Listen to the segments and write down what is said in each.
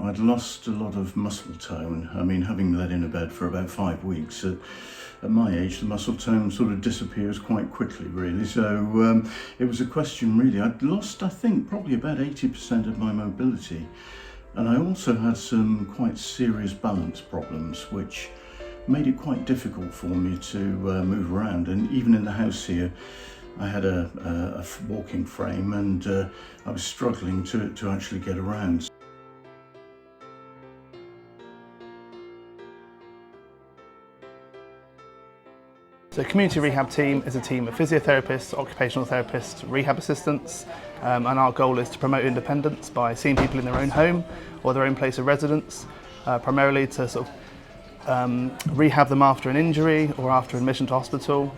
I'd lost a lot of muscle tone. I mean, having laid in a bed for about 5 weeks, at my age, the muscle tone sort of disappears quite quickly, really. So it was a question, really. I'd lost, I think, probably about 80% of my mobility. And I also had some quite serious balance problems, which made it quite difficult for me to move around. And even in the house here, I had a walking frame, and I was struggling to actually get around. So Community Rehab Team is a team of physiotherapists, occupational therapists, rehab assistants, and our goal is to promote independence by seeing people in their own home or their own place of residence, primarily to sort of rehab them after an injury or after admission to hospital,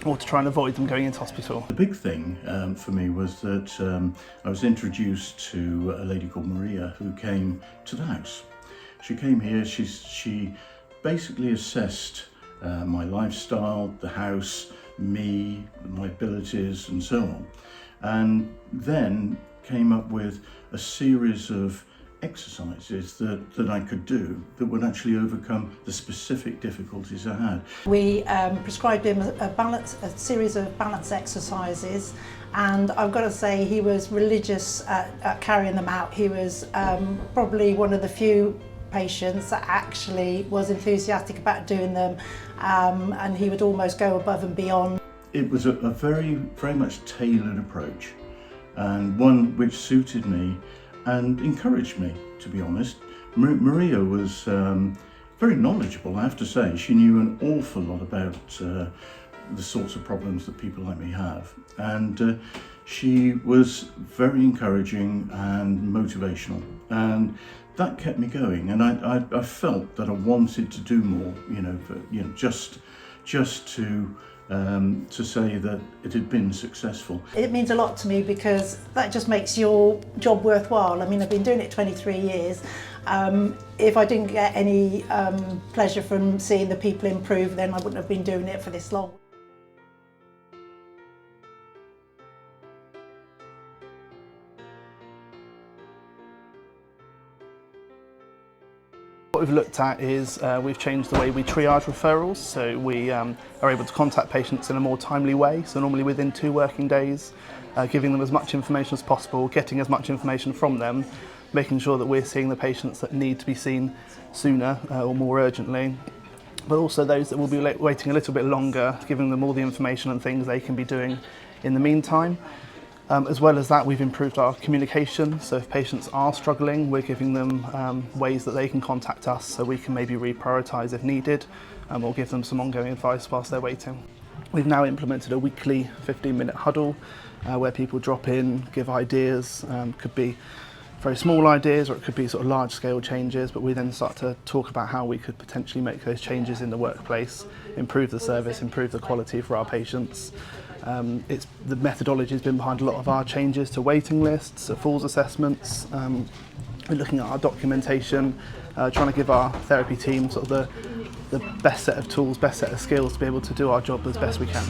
or to try and avoid them going into hospital. The big thing for me was that I was introduced to a lady called Maria who came to the house. She came here, she basically assessed my lifestyle, the house, me, my abilities and so on, and then came up with a series of exercises that I could do that would actually overcome the specific difficulties I had. We prescribed him a series of balance exercises, and I've got to say he was religious at carrying them out. He was probably one of the few patients that actually was enthusiastic about doing them, and he would almost go above and beyond. It was a very much tailored approach, and one which suited me and encouraged me, to be honest. Maria was very knowledgeable, I have to say. She knew an awful lot about the sorts of problems that people like me have, and she was very encouraging and motivational, and that kept me going. And I felt that I wanted to do more, just to say that it had been successful. It means a lot to me because that just makes your job worthwhile. I mean, I've been doing it 23 years. If I didn't get any pleasure from seeing the people improve, then I wouldn't have been doing it for this long. What we've looked at is we've changed the way we triage referrals, so we are able to contact patients in a more timely way, so normally within 2 working days, giving them as much information as possible, getting as much information from them, making sure that we're seeing the patients that need to be seen sooner or more urgently, but also those that will be waiting a little bit longer, giving them all the information and things they can be doing in the meantime. As well as that, we've improved our communication, so if patients are struggling, we're giving them ways that they can contact us so we can maybe reprioritise if needed, or give them some ongoing advice whilst they're waiting. We've now implemented a weekly 15-minute huddle where people drop in, give ideas, could be very small ideas or it could be sort of large-scale changes, but we then start to talk about how we could potentially make those changes in the workplace, improve the service, improve the quality for our patients. The methodology has been behind a lot of our changes to waiting lists, falls assessments. We're looking at our documentation, trying to give our therapy team sort of the best set of tools, best set of skills to be able to do our job as best we can.